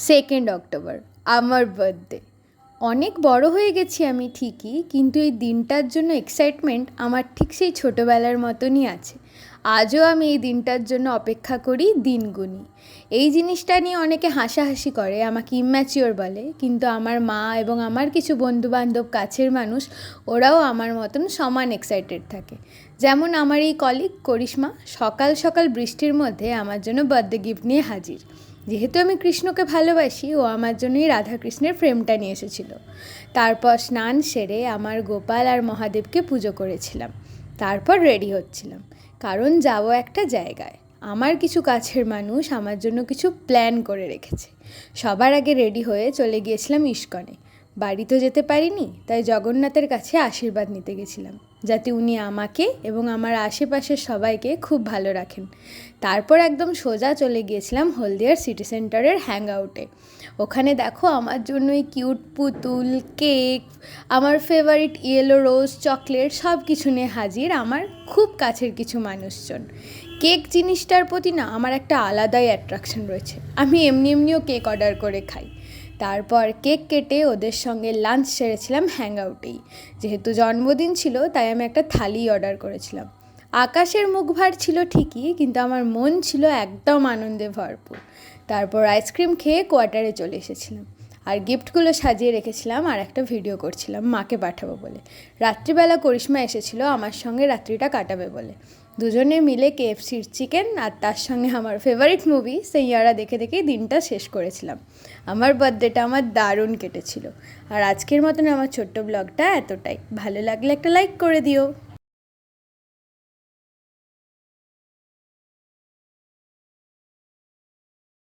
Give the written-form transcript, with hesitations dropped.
2 October আমার birthday. অনেক বড় হয়ে গেছি আমি ঠিকই, কিন্তু এই দিনটার জন্য এক্সাইটমেন্ট আমার ঠিক সেই ছোটোবেলার মতনই আছে। আজও আমি এই দিনটার জন্য অপেক্ষা করি, দিন গুনি। এই জিনিসটা নিয়ে অনেকে হাসাহাসি করে, আমাকে ইম্যাচিওর বলে, কিন্তু আমার মা এবং আমার কিছু বন্ধুবান্ধব, কাছের মানুষ, ওরাও আমার মতন সমান এক্সাইটেড থাকে। যেমন আমার এই কলিগ করিশ্মা সকাল সকাল বৃষ্টির মধ্যে আমার জন্য বার্থডে গিফট নিয়ে হাজির। যেহেতু আমি কৃষ্ণকে ভালোবাসি, ও আমার জন্যই রাধাকৃষ্ণের ফ্রেমটা নিয়ে এসেছিল। তারপর স্নান সেরে আমার গোপাল আর মহাদেবকে পুজো করেছিলাম। তারপর রেডি হচ্ছিলাম, কারণ যাব একটা জায়গায়। আমার কিছু কাছের মানুষ আমার জন্য কিছু প্ল্যান করে রেখেছে। সবার আগে রেডি হয়ে চলে গিয়েছিলাম ইস্কনে। বাড়ি তো যেতে পারিনি, তাই জগন্নাথের কাছে আশীর্বাদ নিতে গেছিলাম, যাতে উনি আমাকে এবং আমার আশেপাশের সবাইকে খুব ভালো রাখেন। তারপর একদম সোজা চলে গিয়েছিলাম হলদিয়ার সিটি সেন্টারের হ্যাং আউটে। ওখানে দেখো আমার জন্য এই কিউট পুতুল, কেক, আমার ফেভারিট ইয়েলো রোজ, চকলেট সব কিছু নিয়ে হাজির আমার খুব কাছের কিছু মানুষজন। কেক জিনিসটার প্রতি না আমার একটা আলাদাই অ্যাট্রাকশন রয়েছে। আমি এমনিও কেক অর্ডার করে খাই। তারপর কেক কেটে ওদের সঙ্গে লাঞ্চ সেরেছিলাম হ্যাং আউটেই। যেহেতু জন্মদিন ছিল, তাই আমি একটা থালি অর্ডার করেছিলাম। আকাশের মুখভার ছিল ঠিকই, কিন্তু আমার মন ছিল একদম আনন্দে ভরপুর। তারপর আইসক্রিম খেয়ে কোয়ার্টারে চলে এসেছিলাম, আর গিফটগুলো সাজিয়ে রেখেছিলাম, আর একটা ভিডিও করছিলাম মাকে পাঠাবো বলে। রাত্রিবেলা করিশ্মা এসেছিল আমার সঙ্গে রাত্রিটা কাটাবে বলে। দুজনে মিলে কেএফসির চিকেন আর তার সঙ্গে আমার ফেভারিট মুভি সেইয়ারা দেখে দেখেই দিনটা শেষ করেছিলাম। আমার বার্থডেটা আমার দারুণ কেটেছিল। আর আজকের মতন আমার ছোট্ট ব্লগটা এতটাই। ভালো লাগলে একটা লাইক করে দিও।